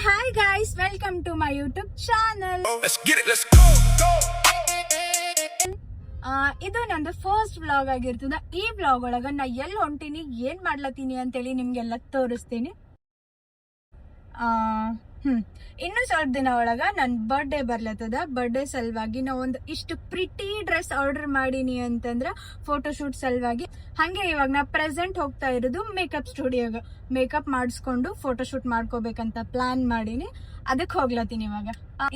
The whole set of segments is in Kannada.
Hi guys, welcome to my YouTube channel. Let's get it, let's go, go. ಇದು ನಂದು ಫಸ್ಟ್ ವ್ಲಾಗ್ ಆಗಿರ್ತದ. ಈ ವ್ಲಾಗ್ ಒಳಗ ನಾ ಎಲ್ಲಿ ಹೊಂಟೀನಿ, ಏನ್ ಮಾಡ್ಲತ್ತೀನಿ ಅಂತೇಳಿ ನಿಮ್ಗೆಲ್ಲ ತೋರಿಸ್ತೀನಿ. ಇನ್ನು ಸ್ವಲ್ಪ ದಿನ ಒಳಗ ನನ್ ಬರ್ಡೇ ಬರ್ಲತ್ತದ. ಬರ್ಡೇ ಸಲುವಾಗಿ ನಾ ಒಂದು ಇಷ್ಟು ಪ್ರಿಟಿ ಡ್ರೆಸ್ ಆರ್ಡರ್ ಮಾಡೀನಿ ಅಂತಂದ್ರ ಫೋಟೋಶೂಟ್ ಸಲುವಾಗಿ. ಹಂಗೆ ಇವಾಗ ನಾ ಪ್ರೆಸೆಂಟ್ ಹೋಗ್ತಾ ಇರೋದು ಮೇಕಪ್ ಸ್ಟುಡಿಯೋಗ. ಮೇಕಪ್ ಮಾಡಿಸ್ಕೊಂಡು ಫೋಟೋಶೂಟ್ ಮಾಡ್ಕೋಬೇಕಂತ ಪ್ಲಾನ್ ಮಾಡೀನಿ. ಅದಕ್ಕೆ ಹೋಗ್ಲತ್ತೀನಿ ಇವಾಗ.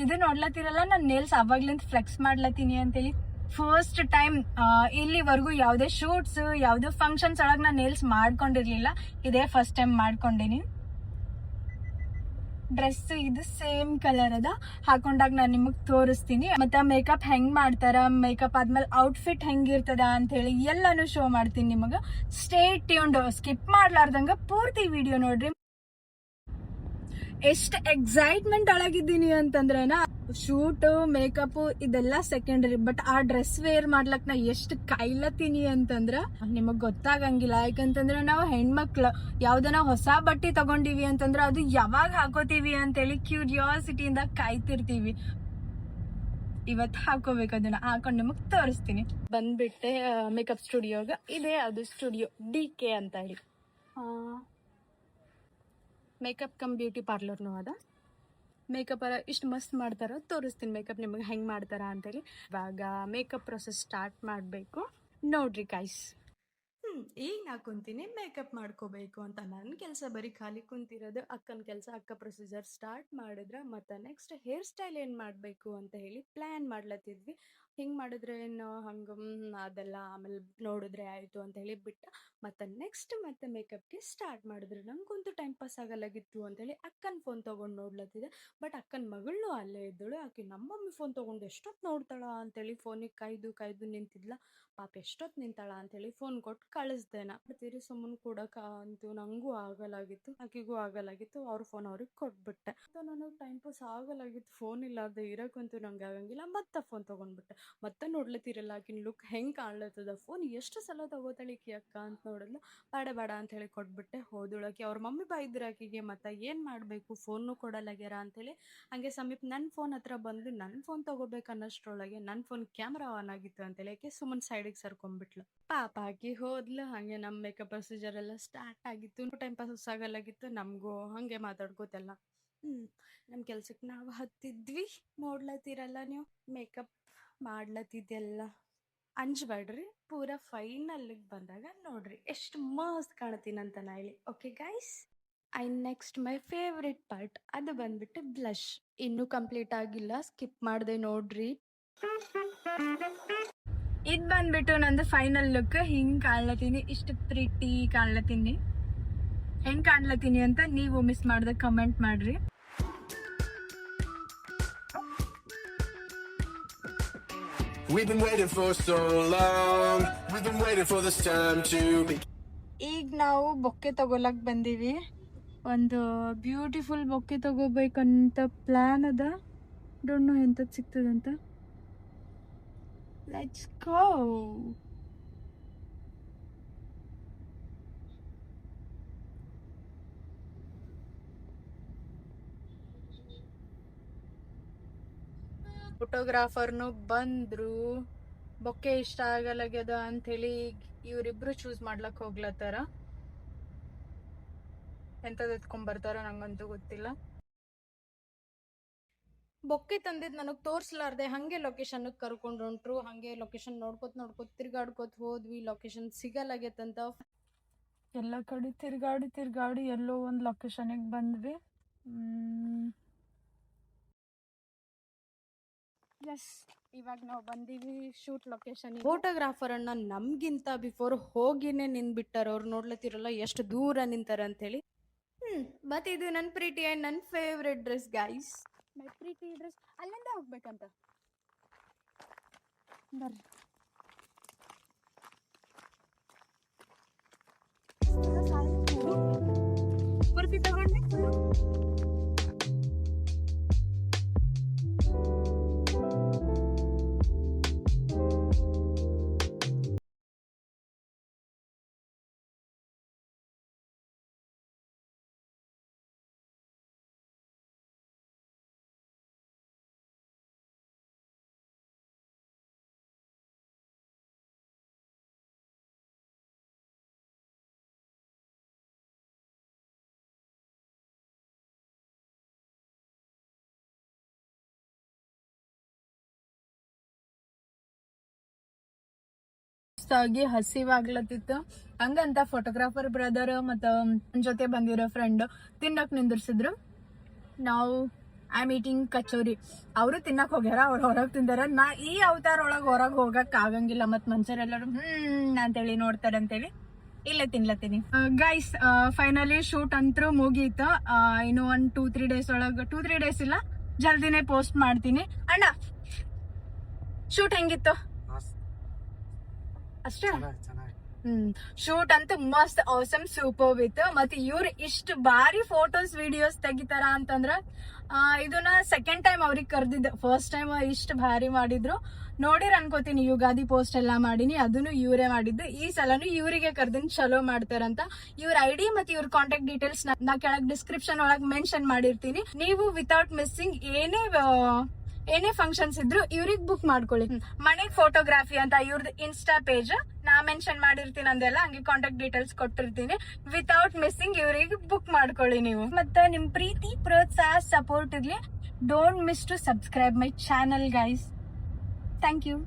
ಇದು ನೋಡ್ಲತ್ತಿರಲ್ಲ, ನಾನು ನೇಲ್ಸ್ ಅವಾಗ್ಲಿಂದ ಫ್ಲೆಕ್ಸ್ ಮಾಡ್ಲತ್ತೀನಿ ಅಂತೇಳಿ. ಫಸ್ಟ್ ಟೈಮ್ ಇಲ್ಲಿವರೆಗೂ ಯಾವುದೇ ಶೂಟ್ಸ್, ಯಾವುದೇ ಫಂಕ್ಷನ್ಸ್ ಒಳಗೆ ನಾನು ನೇಲ್ಸ್ ಮಾಡ್ಕೊಂಡಿರ್ಲಿಲ್ಲ. ಇದೇ ಫಸ್ಟ್ ಟೈಮ್ ಮಾಡ್ಕೊಂಡಿನಿ. ಡ್ರೆಸ್ ಇದು ಸೇಮ್ ಕಲರ್ ಅದ. ಹಾಕೊಂಡಾಗ ನಾನು ನಿಮಗ್ ತೋರಿಸ್ತೀನಿ. ಮತ್ತೆ ಮೇಕಪ್ ಹೆಂಗ್ ಮಾಡ್ತಾರ, ಮೇಕಪ್ ಆದ್ಮೇಲೆ ಔಟ್ಫಿಟ್ ಹೆಂಗಿರ್ತದ ಅಂತ ಹೇಳಿ ಎಲ್ಲಾನು ಶೋ ಮಾಡ್ತೀನಿ ನಿಮಗ. ಸ್ಟೇ ಟ್ಯೂನ್ಡ್, ಸ್ಕಿಪ್ ಮಾಡ್ಲಾರ್ದಂಗ ಪೂರ್ತಿ ವಿಡಿಯೋ ನೋಡ್ರಿ. ಎಷ್ಟು ಎಕ್ಸೈಟ್ಮೆಂಟ್ ಒಳಗಿದ್ದೀನಿ ಅಂತಂದ್ರೆನ, ಶೂಟ್ ಮೇಕಪ್ ಇದೆಲ್ಲ ಸೆಕೆಂಡರಿ, ಬಟ್ ಆ ಡ್ರೆಸ್ ವೇರ್ ಮಾಡ್ಲಕ್ ನಾ ಎಷ್ಟು ಕಾಯ್ಲತ್ತೀನಿ ಅಂತಂದ್ರ ನಿಮಗ್ ಗೊತ್ತಾಗಂಗಿಲ್ಲ. ಯಾಕಂತಂದ್ರೆ ನಾವು ಹೆಣ್ಮಕ್ಳು ಯಾವ್ದನ ಹೊಸ ಬಟ್ಟೆ ತಗೊಂಡಿವಿ ಅಂತಂದ್ರ ಅದು ಯಾವಾಗ ಹಾಕೋತೀವಿ ಅಂತೇಳಿ ಕ್ಯೂರಿಯಾಸಿಟಿಯಿಂದ ಕಾಯ್ತಿರ್ತೀವಿ. ಇವತ್ತು ಹಾಕೋಬೇಕು, ಅದನ್ನ ಹಾಕೊಂಡು ನಿಮಗ್ ತೋರಿಸ್ತೀನಿ. ಬಂದ್ಬಿಟ್ಟೆ ಮೇಕಪ್ ಸ್ಟುಡಿಯೋಗ. ಇದೆ ಅದು ಸ್ಟುಡಿಯೋ DK ಅಂತ ಹೇಳಿ. ಮೇಕಪ್ ಕಮ್ ಬ್ಯೂಟಿ ಪಾರ್ಲರ್ನು ಅದ. ಮೇಕಪ್ ಇಷ್ಟು ಮಸ್ತ್ ಮಾಡ್ತಾರ, ತೋರಿಸ್ತೀನಿ ಮೇಕಪ್ ನಿಮಗೆ ಹೆಂಗೆ ಮಾಡ್ತಾರ ಅಂತೇಳಿ. ಇವಾಗ ಮೇಕಪ್ ಪ್ರೊಸೆಸ್ ಸ್ಟಾರ್ಟ್ ಮಾಡಬೇಕು, ನೋಡ್ರಿ ಗೈಸ್. ಈಗ ನಾ ಕುಂತೀನಿ ಮೇಕಪ್ ಮಾಡ್ಕೋಬೇಕು ಅಂತ. ನನ್ನ ಕೆಲಸ ಬರೀ ಖಾಲಿ ಕುಂತಿರೋದು. ಅಕ್ಕನ ಕೆಲಸ, ಅಕ್ಕ ಪ್ರೊಸೀಜರ್ ಸ್ಟಾರ್ಟ್ ಮಾಡಿದ್ರೆ ಮತ್ತೆ ನೆಕ್ಸ್ಟ್ ಹೇರ್ ಸ್ಟೈಲ್ ಏನು ಮಾಡಬೇಕು ಅಂತ ಹೇಳಿ ಪ್ಲ್ಯಾನ್ ಮಾಡ್ಲತ್ತಿದ್ವಿ. ಹಿಂಗೆ ಮಾಡಿದ್ರೆ ಏನು, ಹಂಗೆ ಅದೆಲ್ಲ ಆಮೇಲೆ ನೋಡಿದ್ರೆ ಆಯಿತು ಅಂತ ಹೇಳಿ ಬಿಟ್ಟ. ಮತ್ತು ನೆಕ್ಸ್ಟ್ ಮತ್ತೆ ಮೇಕಪ್ಗೆ ಸ್ಟಾರ್ಟ್ ಮಾಡಿದ್ರು. ನಂಗಂತೂ ಟೈಮ್ ಪಾಸ್ ಆಗಲಾಗಿತ್ತು ಅಂತೇಳಿ ಅಕ್ಕನ ಫೋನ್ ತೊಗೊಂಡು ನೋಡ್ಲತ್ತಿದೆ. ಬಟ್ ಅಕ್ಕನ ಮಗಳೂ ಅಲ್ಲೇ ಇದ್ದಳು. ಆಕೆ ನಮ್ಮ ಮಮ್ಮಿ ಫೋನ್ ತೊಗೊಂಡು ಎಷ್ಟೊತ್ತು ನೋಡ್ತಾಳ ಅಂತೇಳಿ ಫೋನಿಗೆ ಕಾಯ್ದು ನಿಂತಿದ್ಲ. ಪಾಪ ಎಷ್ಟೊತ್ತು ನಿಂತಾಳ ಅಂತೇಳಿ ಫೋನ್ ಕೊಟ್ಟು ಕಳಿಸ್ದೇನ. ತೀರಿ ಸುಮ್ಮನೆ ಕೊಡೋಕೆ ಅಂತೂ ನನಗೂ ಆಗಲಾಗಿತ್ತು, ಆಕೆಗೂ ಆಗಲಾಗಿತ್ತು. ಅವ್ರ ಫೋನ್ ಅವ್ರಿಗೆ ಕೊಟ್ಬಿಟ್ಟೆ. ನನಗೆ ಟೈಮ್ ಪಾಸ್ ಆಗಲಾಗಿತ್ತು. ಫೋನ್ ಇಲ್ಲಾರ್ದೆ ಇರೋಕ್ಕಂತೂ ನಂಗೆ ಆಗಂಗಿಲ್ಲ. ಮತ್ತೆ ಫೋನ್ ತೊಗೊಂಡ್ಬಿಟ್ಟೆ. ಮತ್ತೆ ನೋಡ್ಲತ್ತಿರಲ್ಲ ಆಕಿನ ಲುಕ್ ಹೆಂಗೆ ಕಾಣ್ಲತ್ತದ. ಫೋನ್ ಎಷ್ಟು ಸಲ ತಗೋತಾಳೆ ಈಕಿ ಅಕ್ಕ ಅಂತ ನೋಡಿದ್ಲು. ಬೇಡ ಅಂತ ಹೇಳಿ ಕೊಟ್ಬಿಟ್ಟೆ. ಹೋದೊಳಕ್ಕೆ ಅವ್ರ ಮಮ್ಮಿ ಬಾಯಿದ್ರು ಆಕಿಗೆ. ಮತ್ತೆ ಏನು ಮಾಡಬೇಕು, ಫೋನು ಕೊಡಲಾಗ್ಯಾರ ಅಂತೇಳಿ ಹಂಗೆ ಸಮೀಪ ನನ್ನ ಫೋನ್ ಹತ್ರ ಬಂದು ನನ್ನ ಫೋನ್ ತೊಗೋಬೇಕು ಅನ್ನೋಷ್ಟ್ರೊಳಗೆ ನನ್ನ ಫೋನ್ ಕ್ಯಾಮ್ರಾ ಆನ್ ಆಗಿತ್ತು ಅಂತೇಳಿ ಆಕೆ ಸುಮ್ಮನೆ ಸೈಡಿಗೆ ಸರ್ಕೊಂಡ್ಬಿಟ್ಲು. ಪಾಪ ಆಕಿ ಹೋದ್ಲು. ಹಾಗೆ ನಮ್ಮ ಮೇಕಪ್ ಪ್ರೊಸೀಜರ್ ಎಲ್ಲ ಸ್ಟಾರ್ಟ್ ಆಗಿತ್ತು. ಟೈಮ್ ಪಾಸ್ ಆಗಲಾಗಿತ್ತು ನಮಗೂ. ಹಾಗೆ ಮಾತಾಡ್ಕೋತೆಲ್ಲ ನಮ್ಮ ಕೆಲ್ಸಕ್ಕೆ ನಾವು ಹತ್ತಿದ್ವಿ. ನೋಡ್ಲತ್ತೀರಲ್ಲ ನೀವು, ಮೇಕಪ್ ಮಾಡ್ಲತ್ತಿದ್ದೆಲ್ಲ. ಅಂಜಬೇಡ್ರಿ, ಪೂರ ಫೈನಲ್ಗೆ ಬಂದಾಗ ನೋಡ್ರಿ ಎಷ್ಟು ಮಸ್ತ್ ಕಾಣ್ತೀನಂತ ನಾ ಹೇಳಿ. Okay guys, next my favourite part, ಅದು ಬಂದ್ಬಿಟ್ಟು ಬ್ಲಷ್. ಇನ್ನೂ ಕಂಪ್ಲೀಟ್ ಆಗಿಲ್ಲ, ಸ್ಕಿಪ್ ಮಾಡಿದೆ ನೋಡ್ರಿ. ಇದು ಬಂದ್ಬಿಟ್ಟು ನಂದು ಫೈನಲ್ ಲುಕ್. ಹಿಂಗೆ ಕಾಣ್ಲತ್ತೀನಿ, ಇಷ್ಟು ಪ್ರಿಟಿ ಕಾಣ್ಲತ್ತೀನಿ. ಹೆಂಗೆ ಕಾಣ್ಲತ್ತೀನಿ ಅಂತ ನೀವು ಮಿಸ್ ಮಾಡ್ದೆ ಕಮೆಂಟ್ ಮಾಡ್ರಿ. We've been waiting for so long. We've been waiting for this time to be. ಈಗ ನಾವು ಬೊಕ್ಕೆ ತಗೊಳಕ್ ಬಂದೀವಿ. ಒಂದು ಬ್ಯೂಟಿಫುಲ್ ಬೊಕ್ಕೆ ತಗೋಬೇಕಂತ ಪ್ಲಾನ್ ಅದ. ಡೋಂಟ್ ನೋ ಎಂಥದ್ದು ಸಿಗ್ತದಂತ. Let's go. ಫೋಟೋಗ್ರಾಫರ್ನು ಬಂದ್ರು. ಬೊಕ್ಕೆ ಇಷ್ಟ ಆಗಲಾಗ್ಯದ ಅಂಥೇಳಿ ಇವರಿಬ್ರು ಚೂಸ್ ಮಾಡ್ಲಕ್ ಹೋಗ್ಲತ್ತಾರ. ಎಂಥದ್ದು ಎತ್ಕೊಂಡ್ಬರ್ತಾರ ನಂಗಂತೂ ಗೊತ್ತಿಲ್ಲ. ಬೊಕ್ಕೆ ತಂದಿದ್ದು ನನಗೆ ತೋರಿಸ್ಲಾರ್ದೆ ಹಂಗೆ ಲೊಕೇಶನ್ಗೆ ಕರ್ಕೊಂಡು ಹೊಂಟ್ರು. ಹಂಗೆ ಲೊಕೇಶನ್ ನೋಡ್ಕೋತ ತಿರ್ಗಾಡ್ಕೋತ ಹೋದ್ವಿ. ಲೊಕೇಶನ್ ಸಿಗಲಾಗೈತಂತ. ಎಲ್ಲ ಕಡೆ ತಿರ್ಗಾಡಿ ಎಲ್ಲೋ ಒಂದು ಲೊಕೇಶನಿಗೆ ಬಂದ್ವಿ. ಎಸ್, ಇವಾಗ ನಾವು ಬಂದೀವಿ ಶೂಟ್ ಲೊಕೇಶನ್. ಫೋಟೋಗ್ರಾಫರ್ ಅನ್ನ ನಮ್ಗಿಂತ ಬಿಫೋರ್ ಹೋಗಿನೇ ನಿಂತ್ಬಿಟ್ಟಾರ. ಅವ್ರು ನೋಡ್ಲತ್ತಿರಲ್ಲ ಎಷ್ಟು ದೂರ ನಿಂತಾರ ಅಂತೇಳಿ. ಮತ್ತೆ ಇದು ನನ್ನ ಪ್ರೀತಿ ಆ್ಯಂಡ್ ನನ್ನ ಫೇವ್ರೆಟ್ ಡ್ರೆಸ್ ಗೈಸ್. ಮೈ ಪ್ರೀತಿ ಡ್ರೆಸ್. ಅಲ್ಲಿಂದ ಹೋಗ್ಬೇಕಂತ ಬರ್ರಿ. ಕುರ್ತಿ ತಗೊಂಡೆ. ಮಸ್ತ್ ಆಗಿ ಹಸಿವಾಗ್ಲತ್ತಿತ್ತು. ಹಂಗಂತ ಫೋಟೋಗ್ರಾಫರ್ ಬ್ರದರ್ ಮತ್ತ ನನ್ ಜೊತೆ ಬಂದಿರೋ ಫ್ರೆಂಡ್ ತಿನ್ನಕ್ ನಿಂದಿರ್ಸಿದ್ರು. ನಾವು ಐ ಆಮ್ ಈಟಿಂಗ್ ಕಚೋರಿ. ಅವರು ತಿನ್ನಕ್ ಹೋಗ್ಯಾರ, ಅವ್ರು ಹೊರಗ್ ತಿಂದಾರ. ನಾ ಈ ಅವತಾರ ಒಳಗ್ ಹೊರಗ್ ಹೋಗಕ್ ಆಗಂಗಿಲ್ಲ, ಮತ್ ಮನುಷ್ಯರೆಲ್ಲರೂ ಅಂತೇಳಿ ನೋಡ್ತಾರೆ ಅಂತೇಳಿ ಇಲ್ಲೇ ತಿನ್ಲತ್ತೀನಿ. ಗೈಸ್ ಫೈನಲಿ ಶೂಟ್ ಅಂತೂ ಮುಗೀತು. ಇನ್ನು 1-2-3 ಡೇಸ್ ಒಳಗ 2-3 ಡೇಸ್ ಇಲ್ಲ, ಜಲ್ದಿನೇ ಪೋಸ್ಟ್ ಮಾಡ್ತೀನಿ. ಅಣ್ಣ ಶೂಟ್ ಹೆಂಗಿತ್ತು? ಅಷ್ಟೇ. ಶೂಟ್ ಅಂತೂ ಮಸ್ತ್ ಆಸಮ್ ಸೂಪರ್ ಇತ್ತು. ಮತ್ತೆ ಇವ್ರು ಇಷ್ಟು ಬಾರಿ ಫೋಟೋಸ್ ವಿಡಿಯೋಸ್ ತೆಗಿತಾರ ಅಂತಂದ್ರ ಇದನ್ನ ಸೆಕೆಂಡ್ ಟೈಮ್ ಅವ್ರಿಗೆ ಕರ್ದಿದ್ದೆ. ಫಸ್ಟ್ ಟೈಮ್ ಇಷ್ಟು ಭಾರಿ ಮಾಡಿದ್ರು. ನೋಡಿರ್ ಅನ್ಕೋತೀನಿ, ಯುಗಾದಿ ಪೋಸ್ಟ್ ಎಲ್ಲಾ ಮಾಡೀನಿ, ಅದನ್ನು ಇವರೇ ಮಾಡಿದ್ದು. ಈ ಸಲನು ಇವರಿಗೆ ಕರ್ದಿನ್, ಚಲೋ ಮಾಡ್ತಾರಂತ. ಇವ್ರ ಐಡಿ ಮತ್ತೆ ಇವ್ರ ಕಾಂಟ್ಯಾಕ್ಟ್ ಡೀಟೇಲ್ಸ್ ನಾ ಕೆಳಗ್ ಡಿಸ್ಕ್ರಿಪ್ಷನ್ ಒಳಗ್ ಮೆನ್ಷನ್ ಮಾಡಿರ್ತೀನಿ. ನೀವು ವಿತೌಟ್ ಮಿಸ್ಸಿಂಗ್ ಏನೇ ಫಂಕ್ಷನ್ಸ್ ಇದ್ರು ಇವ್ರಿಗೆ ಬುಕ್ ಮಾಡ್ಕೊಳ್ಳಿ. ಮನೆಗ್ ಫೋಟೋಗ್ರಫಿ ಅಂತ ಇವ್ರದ್ದು ಇನ್ಸ್ಟಾ ಪೇಜ್ ನಾ ಮೆನ್ಷನ್ ಮಾಡಿರ್ತೀನಿ ಅಂದೆಲ್ಲ, ಹಂಗೆ ಕಾಂಟ್ಯಾಕ್ಟ್ ಡೀಟೇಲ್ಸ್ ಕೊಟ್ಟಿರ್ತೀನಿ. ವಿತೌಟ್ ಮಿಸ್ಸಿಂಗ್ ಇವ್ರಿಗೆ ಬುಕ್ ಮಾಡ್ಕೊಳ್ಳಿ ನೀವು. ಮತ್ತೆ ನಿಮ್ ಪ್ರೀತಿ ಪ್ರೋತ್ಸಾಹ ಸಪೋರ್ಟ್ ಇರ್ಲಿ. Don't miss to subscribe my channel guys. Thank you.